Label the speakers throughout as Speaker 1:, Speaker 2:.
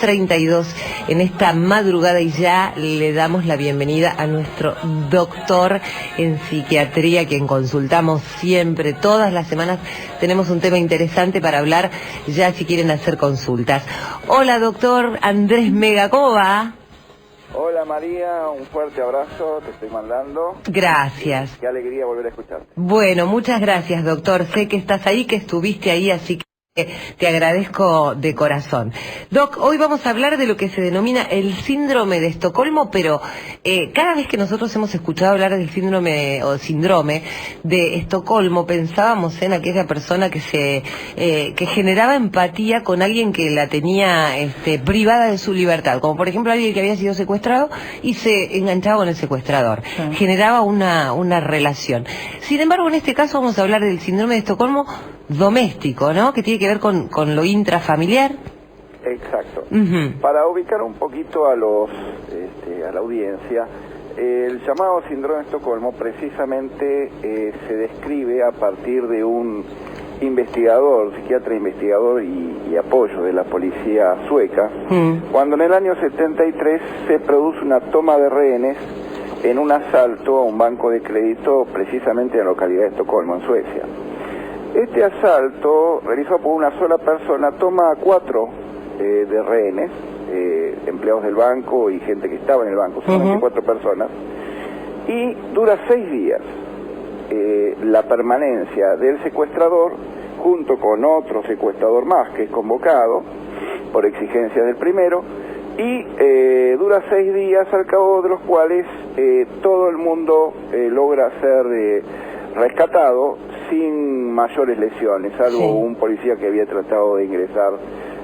Speaker 1: 2:32 en esta madrugada y ya le damos la bienvenida a nuestro doctor en psiquiatría, quien consultamos siempre, todas las semanas tenemos un tema interesante para hablar, ya si quieren hacer consultas. Hola doctor Andrés Mega, ¿cómo va?
Speaker 2: Hola María, un fuerte abrazo, te estoy mandando.
Speaker 1: Gracias.
Speaker 2: Qué alegría volver a escucharte.
Speaker 1: Bueno, muchas gracias doctor, sé que estás ahí, que estuviste ahí, así que te agradezco de corazón. Doc, hoy vamos a hablar de lo que se denomina el síndrome de Estocolmo, pero cada vez que nosotros hemos escuchado hablar del síndrome de Estocolmo, pensábamos en aquella persona que generaba empatía con alguien que la tenía privada de su libertad, como por ejemplo alguien que había sido secuestrado y se enganchaba con el secuestrador. Sí. Generaba una relación. Sin embargo, en este caso vamos a hablar del síndrome de Estocolmo doméstico, ¿no? Que tiene que ver con lo intrafamiliar.
Speaker 2: Exacto. Para ubicar un poquito a la audiencia, el llamado síndrome de Estocolmo precisamente se describe a partir de un psiquiatra investigador y apoyo de la policía sueca, cuando en el año 73 se produce una toma de rehenes en un asalto a un banco de crédito precisamente en la localidad de Estocolmo, en Suecia. Este asalto, realizado por una sola persona, toma a 4 de rehenes, empleados del banco y gente que estaba en el banco, solamente 4 personas, y dura 6 días la permanencia del secuestrador junto con otro secuestrador más que es convocado por exigencia del primero, y dura 6 días al cabo de los cuales todo el mundo logra ser rescatado sin mayores lesiones, salvo un policía que había tratado de ingresar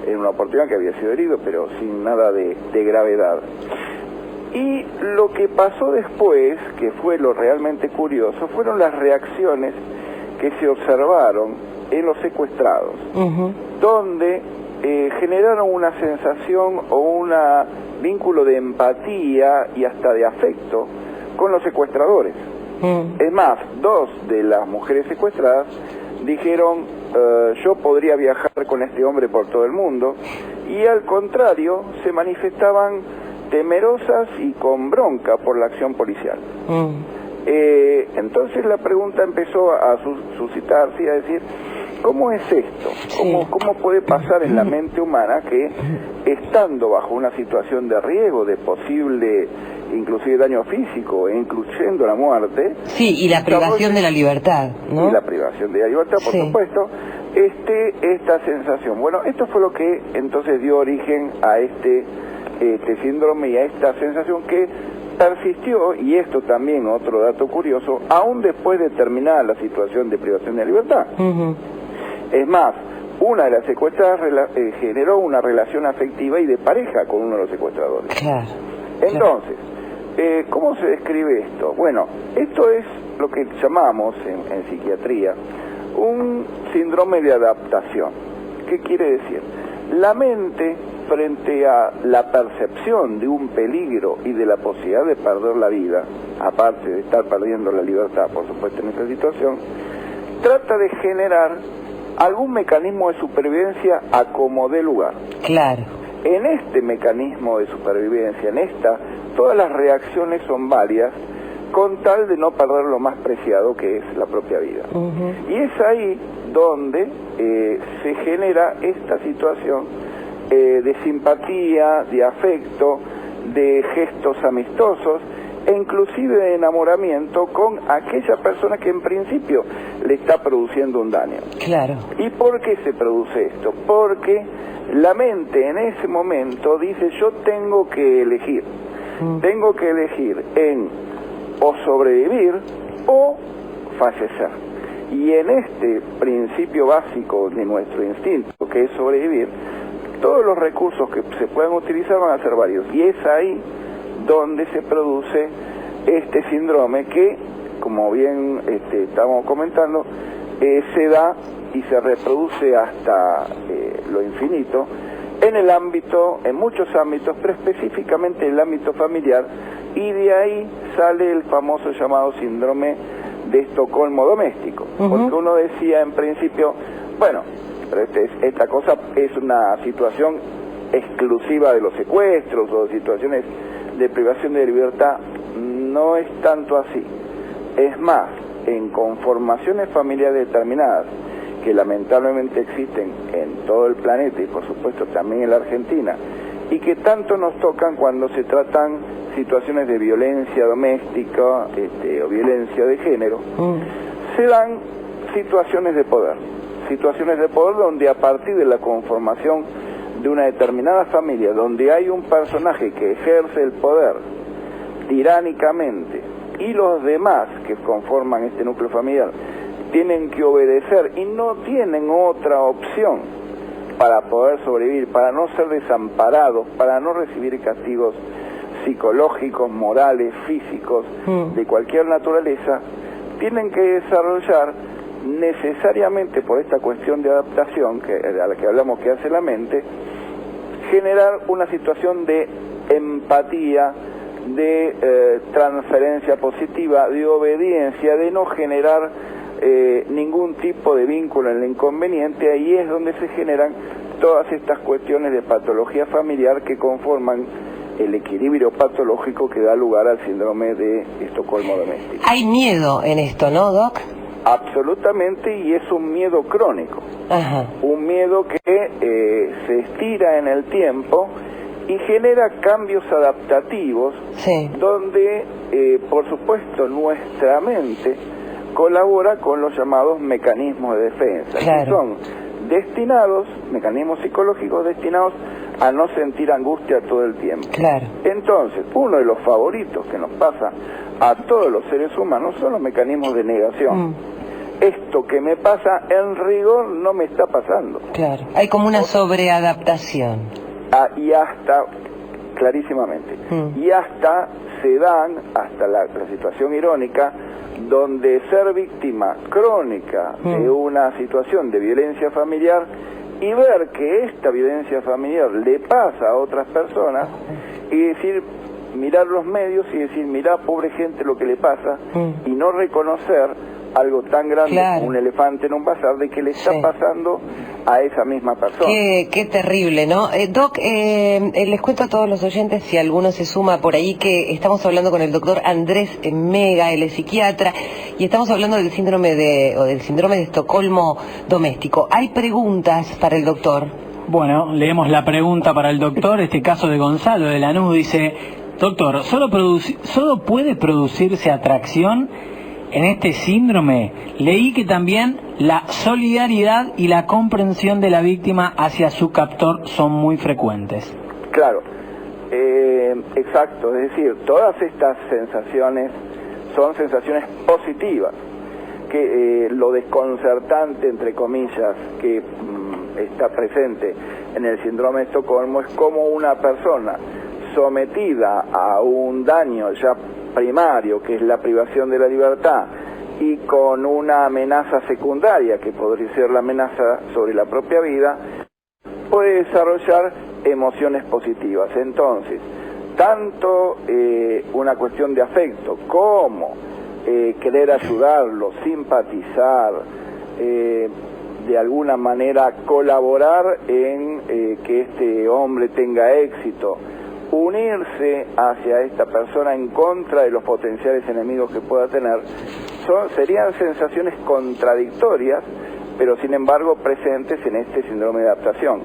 Speaker 2: en una oportunidad, que había sido herido, pero sin nada de gravedad. Y lo que pasó después, que fue lo realmente curioso, fueron las reacciones que se observaron en los secuestrados, donde generaron una sensación o un vínculo de empatía y hasta de afecto con los secuestradores. Es más, 2 de las mujeres secuestradas dijeron, yo podría viajar con este hombre por todo el mundo, y al contrario, se manifestaban temerosas y con bronca por la acción policial. Entonces la pregunta empezó a suscitarse y a decir, ¿cómo es esto? ¿Cómo puede pasar en la mente humana que, estando bajo una situación de riesgo, de posible inclusive daño físico, incluyendo la muerte... Sí, y la privación de la libertad, ¿no? Y la privación de la libertad, por supuesto, esta sensación. Bueno, esto fue lo que entonces dio origen a este síndrome y a esta sensación que persistió, y esto también otro dato curioso, aún después de terminar la situación de privación de la libertad. Es más, una de las secuestradas generó una relación afectiva y de pareja con uno de los secuestradores. Claro. Entonces, ¿cómo se describe esto? Bueno, esto es lo que llamamos en psiquiatría un síndrome de adaptación. ¿Qué quiere decir? La mente, frente a la percepción de un peligro y de la posibilidad de perder la vida, aparte de estar perdiendo la libertad, por supuesto, en esta situación, trata de generar algún mecanismo de supervivencia a como dé lugar. Claro. En este mecanismo de supervivencia, todas las reacciones son válidas con tal de no perder lo más preciado, que es la propia vida. Y es ahí donde se genera esta situación de simpatía, de afecto, de gestos amistosos e inclusive de enamoramiento con aquella persona que en principio le está produciendo un daño. Claro. ¿Y por qué se produce esto? Porque la mente en ese momento dice, yo tengo que elegir. Tengo que elegir en o sobrevivir o fallecer. Y en este principio básico de nuestro instinto, que es sobrevivir, todos los recursos que se puedan utilizar van a ser varios. Y es ahí donde se produce este síndrome que, como bien estamos comentando, se da y se reproduce hasta lo infinito en muchos ámbitos, pero específicamente en el ámbito familiar, y de ahí sale el famoso llamado síndrome de Estocolmo doméstico, porque uno decía en principio, bueno, pero esta cosa es una situación exclusiva de los secuestros o situaciones de privación de libertad. No es tanto así. Es más, en conformaciones familiares determinadas, que lamentablemente existen en todo el planeta y por supuesto también en la Argentina, y que tanto nos tocan cuando se tratan situaciones de violencia doméstica o violencia de género, se dan situaciones de poder donde a partir de la conformación de una determinada familia, donde hay un personaje que ejerce el poder tiránicamente y los demás que conforman este núcleo familiar tienen que obedecer y no tienen otra opción para poder sobrevivir, para no ser desamparados, para no recibir castigos psicológicos, morales, físicos, de cualquier naturaleza, tienen que desarrollar necesariamente, por esta cuestión de adaptación a la que hablamos que hace la mente, generar una situación de empatía, de transferencia positiva, de obediencia, de no generar ningún tipo de vínculo en el inconveniente. Ahí es donde se generan todas estas cuestiones de patología familiar que conforman el equilibrio patológico que da lugar al síndrome de Estocolmo doméstico.
Speaker 1: Hay miedo en esto, ¿no, Doc?
Speaker 2: Absolutamente, y es un miedo crónico.
Speaker 1: Ajá.
Speaker 2: Un miedo que se estira en el tiempo y genera cambios adaptativos, sí, donde, por supuesto, nuestra mente colabora con los llamados mecanismos de defensa, claro, que son destinados, mecanismos psicológicos destinados a no sentir angustia todo el tiempo. Claro. Entonces, uno de los favoritos que nos pasa a todos los seres humanos son los mecanismos de negación. Esto que me pasa, en rigor, no me está pasando. Claro, hay como una sobreadaptación. Y hasta, clarísimamente, y hasta se dan, hasta la situación irónica, donde ser víctima crónica de una situación de violencia familiar y ver que esta violencia familiar le pasa a otras personas y decir, mirar los medios y decir, mirá, pobre gente lo que le pasa, y no reconocer algo tan grande, claro, como un elefante en un bazar, de que le está, sí, pasando a esa misma persona. Qué terrible, ¿no? Doc, les cuento a todos los oyentes, si alguno se suma por ahí, que estamos hablando con el doctor Andrés Mega, él es psiquiatra, y estamos hablando del síndrome de Estocolmo doméstico. ¿Hay preguntas para el doctor?
Speaker 3: Bueno, leemos la pregunta para el doctor, este caso de Gonzalo de Lanús, dice: doctor, ¿solo puede producirse atracción en este síndrome? Leí que también la solidaridad y la comprensión de la víctima hacia su captor son muy frecuentes. Claro, exacto, es decir, todas estas sensaciones son sensaciones positivas, que lo desconcertante, entre comillas, que está presente en el síndrome de Estocolmo es como una persona sometida a un daño ya primario, que es la privación de la libertad, y con una amenaza secundaria, que podría ser la amenaza sobre la propia vida, puede desarrollar emociones positivas. Entonces, tanto una cuestión de afecto como querer ayudarlo, simpatizar, de alguna manera colaborar en que este hombre tenga éxito, unirse hacia esta persona en contra de los potenciales enemigos que pueda tener, serían sensaciones contradictorias, pero sin embargo presentes en este síndrome de adaptación,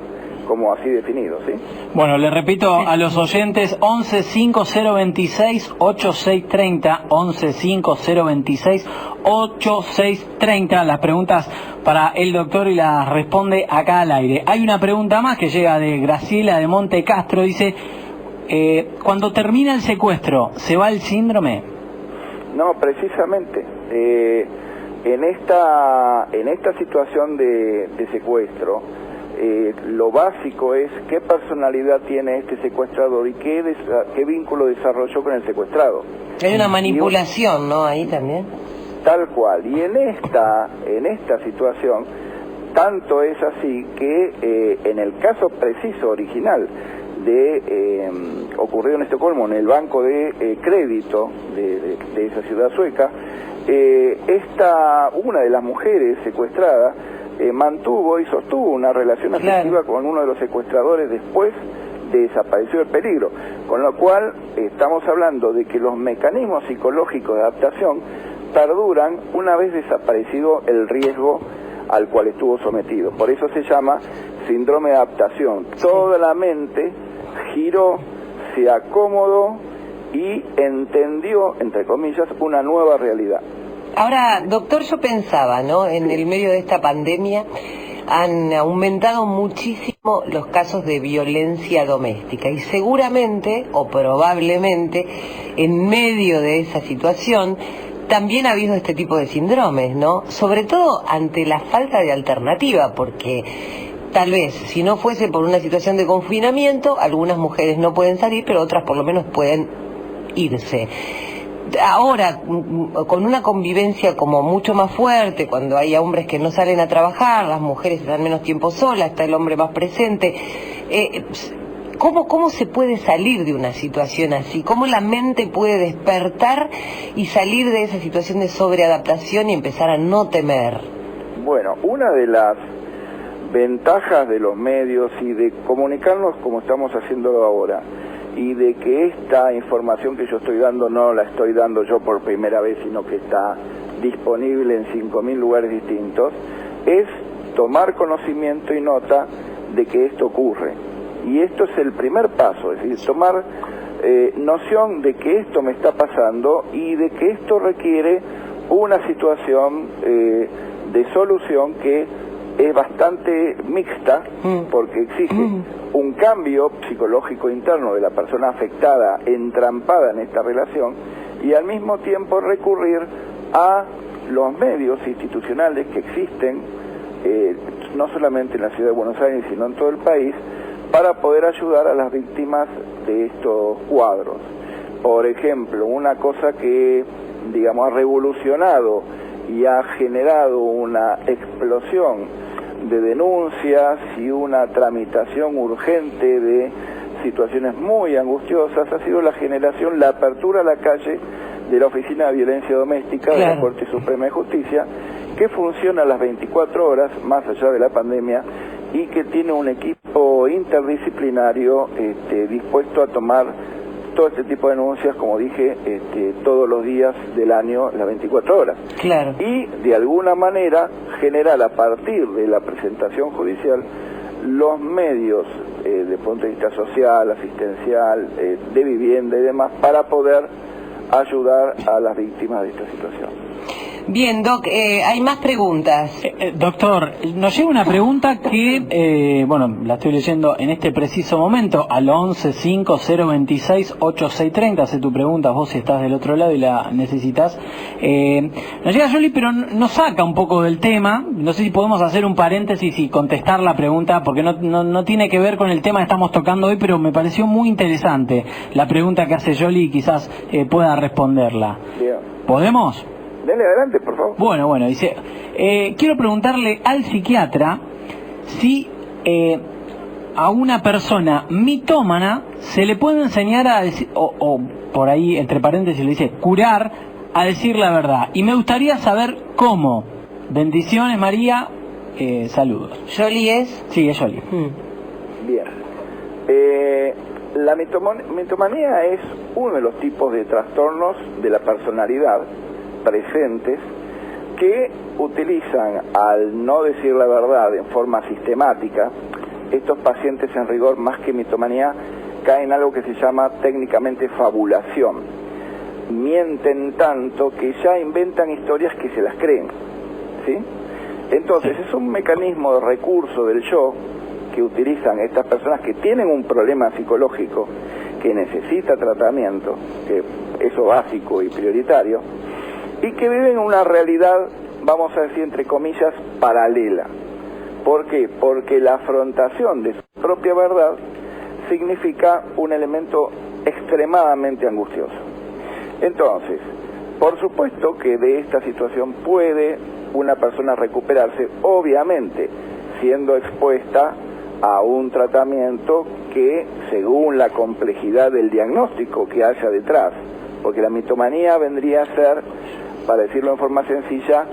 Speaker 3: como así definido, ¿sí? Bueno, le repito a los oyentes: 11 5026 8630, 11 5026 8630, las preguntas para el doctor y las responde acá al aire. Hay una pregunta más que llega de Graciela de Monte Castro, dice: cuando termina el secuestro, ¿se va el síndrome? No, precisamente. En esta situación de secuestro, lo básico es qué personalidad tiene este secuestrador y qué vínculo desarrolló con el secuestrado. Hay una manipulación, ¿no? Ahí también. Tal cual. Y en esta situación, tanto es así que en el caso preciso original ocurrido en Estocolmo, en el banco de crédito de esa ciudad sueca, una de las mujeres secuestradas mantuvo y sostuvo una relación afectiva, claro, con uno de los secuestradores después
Speaker 2: desapareció el peligro, con lo cual estamos hablando de que los mecanismos psicológicos de adaptación perduran una vez desaparecido el riesgo al cual estuvo sometido. Por eso se llama síndrome de adaptación. Toda la mente giró, se acomodó y entendió, entre comillas, una nueva realidad.
Speaker 1: Ahora, doctor, yo pensaba, ¿no? En el medio de esta pandemia han aumentado muchísimo los casos de violencia doméstica y seguramente o probablemente en medio de esa situación también ha habido este tipo de síndromes, ¿no? Sobre todo ante la falta de alternativa, porque tal vez si no fuese por una situación de confinamiento, algunas mujeres no pueden salir, pero otras por lo menos pueden irse. Ahora, con una convivencia como mucho más fuerte, cuando hay hombres que no salen a trabajar, las mujeres están menos tiempo solas, está el hombre más presente, ¿cómo se puede salir de una situación así? ¿Cómo la mente puede despertar y salir de esa situación de sobreadaptación y empezar a no temer?
Speaker 2: Bueno, una de las ventajas de los medios y de comunicarnos como estamos haciéndolo ahora, y de que esta información que yo estoy dando no la estoy dando yo por primera vez, sino que está disponible en 5.000 lugares distintos, es tomar conocimiento y nota de que esto ocurre. Y esto es el primer paso, es decir, tomar noción de que esto me está pasando y de que esto requiere una situación de solución que es bastante mixta, porque exige un cambio psicológico interno de la persona afectada, entrampada en esta relación, y al mismo tiempo recurrir a los medios institucionales que existen, no solamente en la ciudad de Buenos Aires, sino en todo el país, para poder ayudar a las víctimas de estos cuadros. Por ejemplo, una cosa que, digamos, ha revolucionado y ha generado una explosión de denuncias y una tramitación urgente de situaciones muy angustiosas ha sido la apertura a la calle de la Oficina de Violencia Doméstica de la Corte Suprema de Justicia, que funciona a las 24 horas, más allá de la pandemia, y que tiene un equipo interdisciplinario dispuesto a tomar todo este tipo de denuncias, como dije, todos los días del año, las 24 horas.
Speaker 1: Claro.
Speaker 2: Y de alguna manera generar a partir de la presentación judicial los medios de punto de vista social, asistencial, de vivienda y demás, para poder ayudar a las víctimas de esta situación.
Speaker 1: Bien, Doc, hay más preguntas.
Speaker 4: Doctor, nos llega una pregunta que, la estoy leyendo en este preciso momento, al 1150268630. Hace tu pregunta, vos si estás del otro lado y la necesitas. Nos llega Yoli, pero nos saca un poco del tema. No sé si podemos hacer un paréntesis y contestar la pregunta, porque no tiene que ver con el tema que estamos tocando hoy, pero me pareció muy interesante la pregunta que hace Yoli y quizás pueda responderla.
Speaker 2: Bien.
Speaker 4: ¿Podemos?
Speaker 2: Dale adelante, por favor.
Speaker 4: Bueno, dice, quiero preguntarle al psiquiatra si a una persona mitómana se le puede enseñar a decir, o por ahí, entre paréntesis, le dice, curar a decir la verdad. Y me gustaría saber cómo. Bendiciones, María, saludos.
Speaker 1: ¿Yoli es?
Speaker 4: Sí, es Yoli.
Speaker 2: Bien. La mitomanía es uno de los tipos de trastornos de la personalidad presentes que utilizan, al no decir la verdad en forma sistemática, estos pacientes en rigor, más que mitomanía, caen en algo que se llama técnicamente fabulación. Mienten tanto que ya inventan historias que se las creen, ¿sí? Entonces es un mecanismo de recurso del yo que utilizan estas personas que tienen un problema psicológico que necesita tratamiento, que eso básico y prioritario, y que viven una realidad, vamos a decir entre comillas, paralela. ¿Por qué? Porque la afrontación de su propia verdad significa un elemento extremadamente angustioso. Entonces, por supuesto que de esta situación puede una persona recuperarse, obviamente, siendo expuesta a un tratamiento que, según la complejidad del diagnóstico que haya detrás, porque la mitomanía vendría a ser, para decirlo en forma sencilla,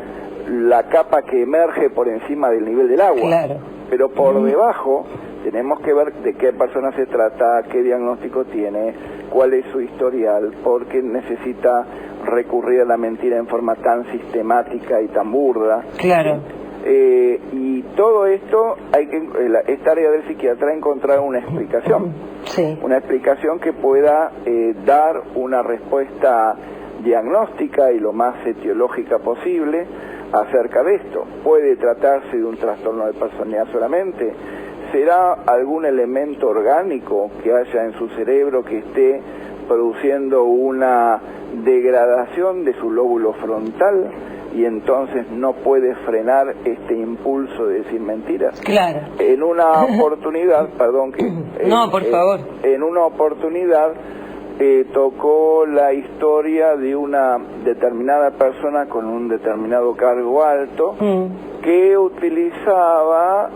Speaker 2: la capa que emerge por encima del nivel del agua.
Speaker 1: Claro.
Speaker 2: Pero por debajo tenemos que ver de qué persona se trata, qué diagnóstico tiene, cuál es su historial, porque necesita recurrir a la mentira en forma tan sistemática y tan burda.
Speaker 1: Claro.
Speaker 2: Y todo esto es tarea del psiquiatra encontrar una explicación.
Speaker 1: Sí.
Speaker 2: Una explicación que pueda dar una respuesta diagnóstica y lo más etiológica posible acerca de esto. ¿Puede tratarse de un trastorno de personalidad solamente? ¿Será algún elemento orgánico que haya en su cerebro que esté produciendo una degradación de su lóbulo frontal y entonces no puede frenar este impulso de decir mentiras?
Speaker 1: Claro.
Speaker 2: En una oportunidad, perdón que...
Speaker 1: No, por favor.
Speaker 2: En una oportunidad tocó la historia de una determinada persona con un determinado cargo alto que utilizaba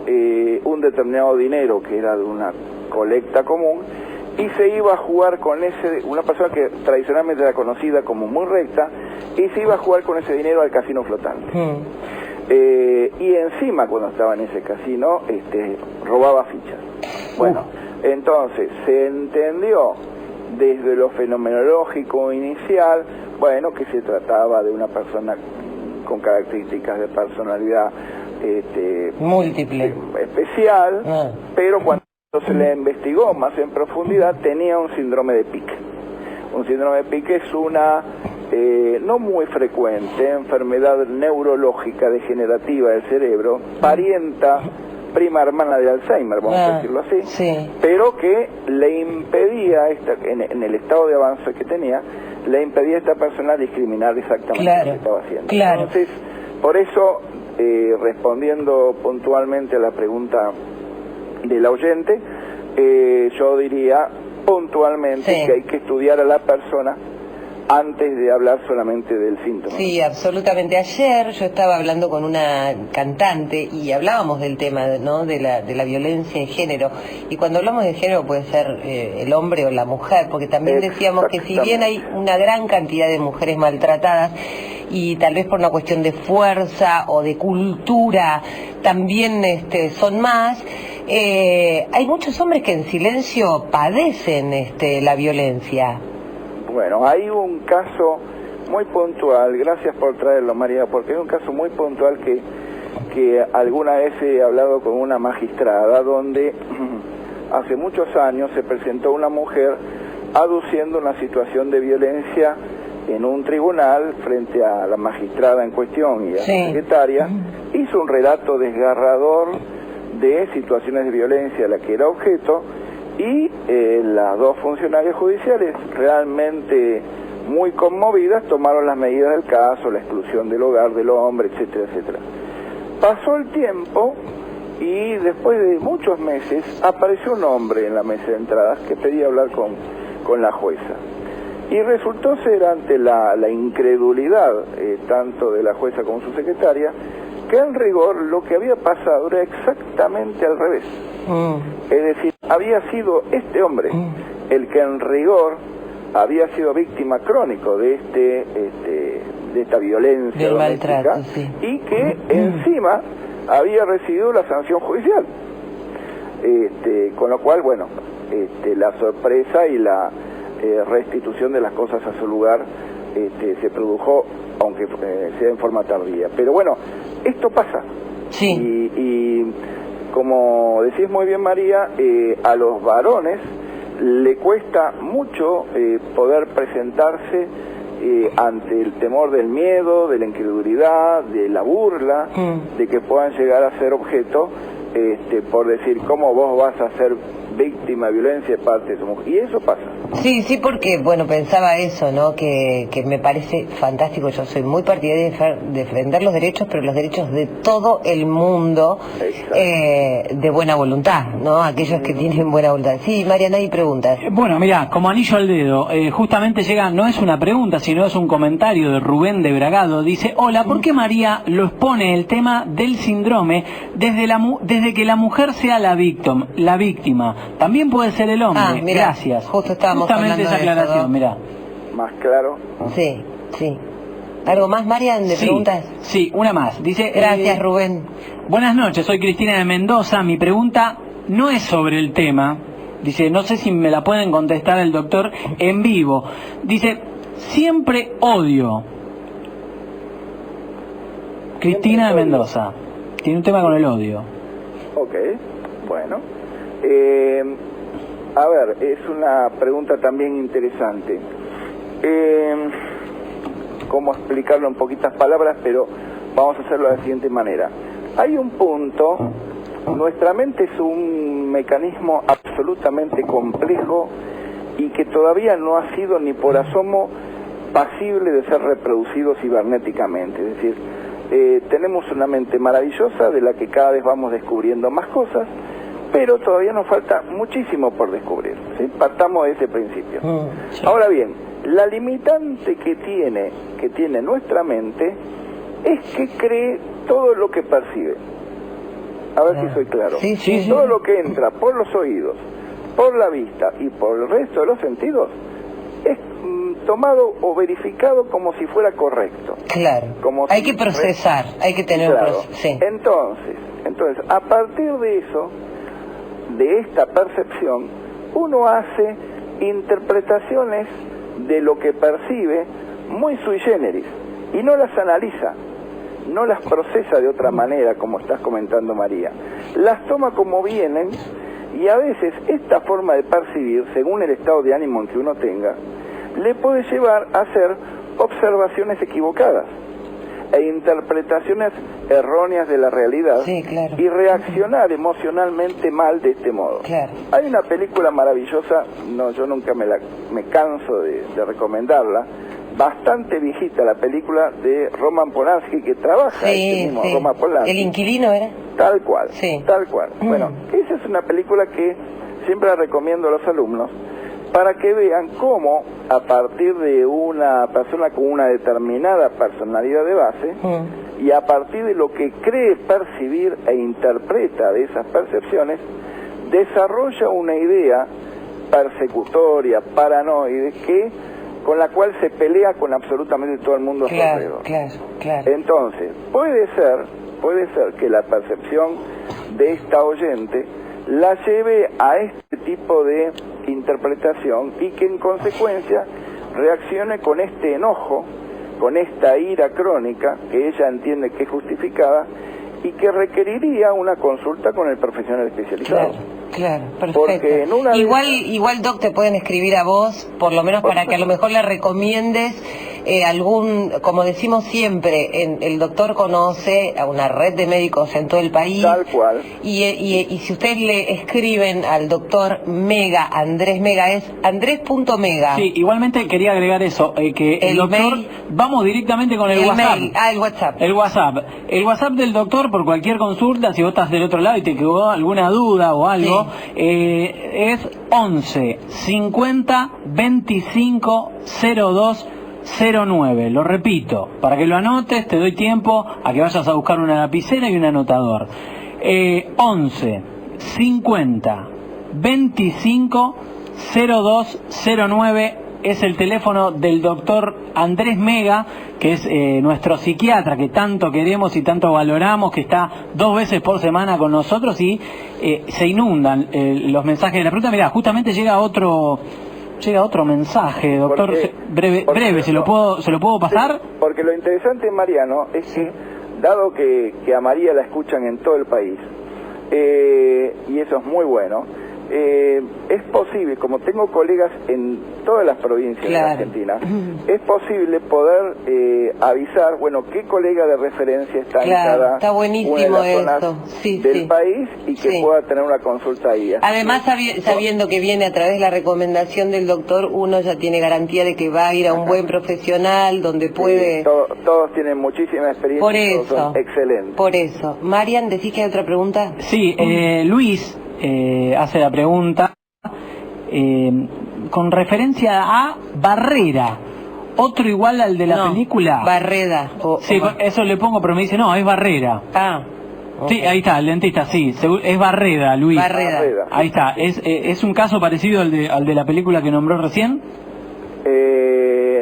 Speaker 2: un determinado dinero que era de una colecta común y se iba a jugar con una persona que tradicionalmente era conocida como muy recta, y se iba a jugar con ese dinero al casino flotante. Y encima, cuando estaba en ese casino, robaba fichas. Bueno, entonces se entendió desde lo fenomenológico inicial, bueno, que se trataba de una persona con características de personalidad
Speaker 1: múltiple,
Speaker 2: especial, pero cuando se le investigó más en profundidad tenía un síndrome de Pick. Un síndrome de Pick es una no muy frecuente enfermedad neurológica degenerativa del cerebro, parienta prima hermana de Alzheimer, vamos a decirlo así,
Speaker 1: sí,
Speaker 2: pero que le impedía, en el estado de avance que tenía, le impedía a esta persona discriminar exactamente lo que estaba haciendo.
Speaker 1: Claro.
Speaker 2: Entonces, por eso, respondiendo puntualmente a la pregunta del oyente, yo diría puntualmente que hay que estudiar a la persona antes de hablar solamente del síntoma.
Speaker 1: Sí, absolutamente. Ayer yo estaba hablando con una cantante y hablábamos del tema, ¿no?, de la violencia de género. Y cuando hablamos de género puede ser el hombre o la mujer, porque también decíamos que si bien hay una gran cantidad de mujeres maltratadas, y tal vez por una cuestión de fuerza o de cultura también son más, hay muchos hombres que en silencio padecen la violencia.
Speaker 2: Bueno, hay un caso muy puntual, gracias por traerlo, María, porque hay un caso muy puntual que alguna vez he hablado con una magistrada, donde hace muchos años se presentó una mujer aduciendo una situación de violencia en un tribunal frente a la magistrada en cuestión y a la secretaria. Hizo un relato desgarrador de situaciones de violencia a la que era objeto, y las dos funcionarias judiciales, realmente muy conmovidas, tomaron las medidas del caso, la exclusión del hogar del hombre, etcétera, etcétera. Pasó el tiempo y después de muchos meses apareció un hombre en la mesa de entradas que pedía hablar con la jueza. Y resultó ser, ante la incredulidad tanto de la jueza como su secretaria, que en rigor lo que había pasado era exactamente al revés. Es decir, había sido este hombre el que en rigor había sido víctima crónico de esta violencia doméstica,
Speaker 1: maltrato,
Speaker 2: y que encima había recibido la sanción judicial. Con lo cual, bueno, la sorpresa y la restitución de las cosas a su lugar se produjo, aunque sea en forma tardía. Pero bueno, esto pasa.
Speaker 1: Sí.
Speaker 2: Y como decís muy bien, María, a los varones le cuesta mucho poder presentarse ante el temor del miedo, de la incredulidad, de la burla, de que puedan llegar a ser objeto, por decir, ¿cómo vos vas a ser víctima de violencia de parte de su mujer? Y eso pasa.
Speaker 1: Sí, sí, porque, bueno, pensaba eso, ¿no?, que me parece fantástico. Yo soy muy partidaria de defender los derechos, pero los derechos de todo el mundo, de buena voluntad, ¿no?, aquellos que tienen buena voluntad. Sí, Mariana, hay preguntas.
Speaker 4: Bueno, mira, como anillo al dedo, justamente llega, no es una pregunta, sino es un comentario de Rubén de Bragado. Dice: hola, ¿por qué María lo expone el tema del síndrome desde que la mujer sea la víctima? También puede ser el hombre.
Speaker 1: Mira,
Speaker 4: gracias.
Speaker 1: Justamente
Speaker 4: esa aclaración, mira.
Speaker 2: Más claro.
Speaker 1: Sí, sí. ¿Algo más, Marian, de preguntas?
Speaker 4: Sí, una más. Dice:
Speaker 1: gracias, Rubén.
Speaker 4: Buenas noches, soy Cristina de Mendoza. Mi pregunta no es sobre el tema. Dice, no sé si me la pueden contestar el doctor en vivo. Dice, siempre odio. Cristina de Mendoza. Tiene un tema con el odio.
Speaker 2: Ok, bueno. A ver, es una pregunta también interesante. ¿Cómo explicarlo en poquitas palabras? Pero vamos a hacerlo de la siguiente manera. Hay un punto, nuestra mente es un mecanismo absolutamente complejo y que todavía no ha sido ni por asomo pasible de ser reproducido cibernéticamente. Es decir, tenemos una mente maravillosa de la que cada vez vamos descubriendo más cosas, pero todavía nos falta muchísimo por descubrir, ¿sí? Partamos de ese principio.
Speaker 1: Sí.
Speaker 2: Ahora bien, la limitante que tiene nuestra mente es que cree todo lo que percibe. A ver si soy claro.
Speaker 1: Sí, sí,
Speaker 2: todo lo que entra por los oídos, por la vista y por el resto de los sentidos es tomado o verificado como si fuera correcto.
Speaker 1: Claro. Hay que procesar, hay que tener un proceso. Sí.
Speaker 2: Entonces, a partir de eso, de esta percepción, uno hace interpretaciones de lo que percibe muy sui generis y no las analiza, no las procesa de otra manera, como estás comentando, María. Las toma como vienen y a veces esta forma de percibir, según el estado de ánimo en que uno tenga, le puede llevar a hacer observaciones equivocadas e interpretaciones erróneas de la realidad.
Speaker 1: Sí, claro.
Speaker 2: Y reaccionar emocionalmente mal de este modo.
Speaker 1: Claro.
Speaker 2: Hay una película maravillosa, no, yo nunca me canso de recomendarla, bastante viejita, la película de Roman Polanski, que trabaja Roman Polanski.
Speaker 1: ¿El inquilino era?
Speaker 2: Tal cual,
Speaker 1: sí.
Speaker 2: Tal cual. Bueno, esa es una película que siempre la recomiendo a los alumnos, para que vean cómo, a partir de una persona con una determinada personalidad de base, y a partir de lo que cree percibir e interpreta de esas percepciones, desarrolla una idea persecutoria, paranoide, con la cual se pelea con absolutamente todo el mundo a su alrededor.
Speaker 1: Claro.
Speaker 2: Entonces, puede ser que la percepción de esta oyente la lleve a este tipo de interpretación y que en consecuencia reaccione con este enojo, con esta ira crónica que ella entiende que es justificada y que requeriría una consulta con el profesional especializado.
Speaker 1: Claro, perfecto.
Speaker 2: Porque en una
Speaker 1: igual, Doc, te pueden escribir a vos, por lo menos para que a lo mejor le recomiendes algún, como decimos siempre, el doctor conoce a una red de médicos en todo el país.
Speaker 2: Tal cual.
Speaker 1: Y si ustedes le escriben al doctor Mega, Andrés Mega, es andrés.mega.
Speaker 4: Sí, igualmente quería agregar eso, que el doctor,
Speaker 1: mail,
Speaker 4: vamos directamente con el WhatsApp.
Speaker 1: El WhatsApp.
Speaker 4: El WhatsApp del doctor, por cualquier consulta, si vos estás del otro lado y te quedó alguna duda o algo, es 11 50 25 02 09. Lo repito, para que lo anotes, te doy tiempo a que vayas a buscar una lapicera y un anotador. 11 50 25 02 09 es el teléfono del doctor Andrés Mega, que es nuestro psiquiatra que tanto queremos y tanto valoramos, que está 2 veces por semana con nosotros y se inundan los mensajes de la pregunta. Mirá, justamente llega otro mensaje, doctor, breve, ¿se lo puedo pasar?
Speaker 2: Sí, porque lo interesante, Mariano, es que, dado que a María la escuchan en todo el país, y eso es muy bueno, es posible, como tengo colegas en todas las provincias de Argentina, es posible poder avisar, bueno, qué colega de referencia está en cada
Speaker 1: está buenísimo
Speaker 2: una de las zonas del país y que pueda tener una consulta ahí.
Speaker 1: Además, sabiendo que viene a través de la recomendación del doctor, uno ya tiene garantía de que va a ir a un buen profesional donde puede...
Speaker 2: Todos tienen muchísima experiencia.
Speaker 1: Por eso.
Speaker 2: Son excelentes.
Speaker 1: Por eso. Marian, ¿decís que hay otra pregunta?
Speaker 4: Sí, Luis hace la pregunta con referencia a Barrera, otro igual al de la película.
Speaker 1: Barreda.
Speaker 4: Sí, eso le pongo, pero me dice, no, es Barrera. Sí, ahí está, el dentista, sí, es Barreda, Luis.
Speaker 1: Barreda.
Speaker 4: Ahí está, ¿es un caso parecido al de la película que nombró recién?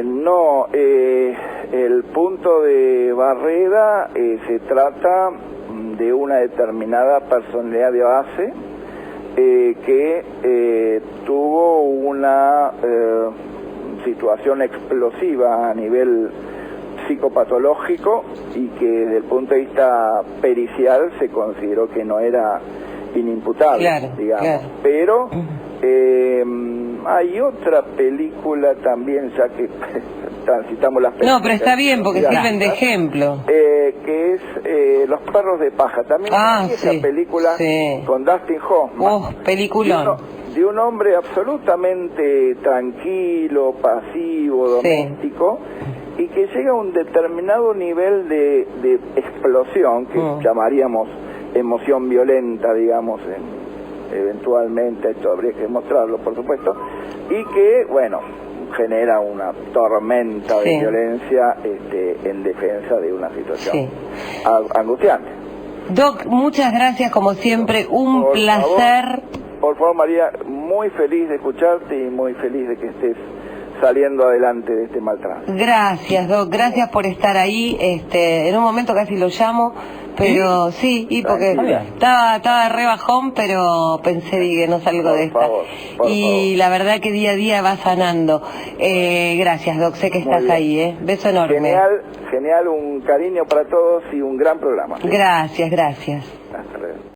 Speaker 2: No, el punto de Barreda se trata de una determinada personalidad de base que tuvo una situación explosiva a nivel psicopatológico y que desde el punto de vista pericial se consideró que no era inimputable,
Speaker 1: claro,
Speaker 2: digamos.
Speaker 1: Claro.
Speaker 2: Pero hay otra película también, ya que transitamos las películas.
Speaker 1: No, pero está bien porque sirven de ejemplo.
Speaker 2: Que es Los perros de paja. También hay esa película con Dustin Hoffman.
Speaker 1: Peliculón.
Speaker 2: De un hombre absolutamente tranquilo, pasivo, doméstico, y que llega a un determinado nivel de explosión, que llamaríamos emoción violenta, digamos, eventualmente, esto habría que mostrarlo, por supuesto, y que, bueno, genera una tormenta de violencia en defensa de una situación angustiante.
Speaker 1: Doc, muchas gracias como siempre, un placer.
Speaker 2: Por favor, María, muy feliz de escucharte y muy feliz de que estés saliendo adelante de este mal tránsito.
Speaker 1: Gracias, Doc, gracias por estar ahí. En un momento casi lo llamo, pero porque estaba re bajón, pero pensé, que no salgo de esta.
Speaker 2: Por favor.
Speaker 1: La verdad que día a día va sanando. Gracias, Doc, sé que estás ahí, beso enorme.
Speaker 2: Genial, un cariño para todos y un gran programa.
Speaker 1: Gracias.
Speaker 2: Hasta luego.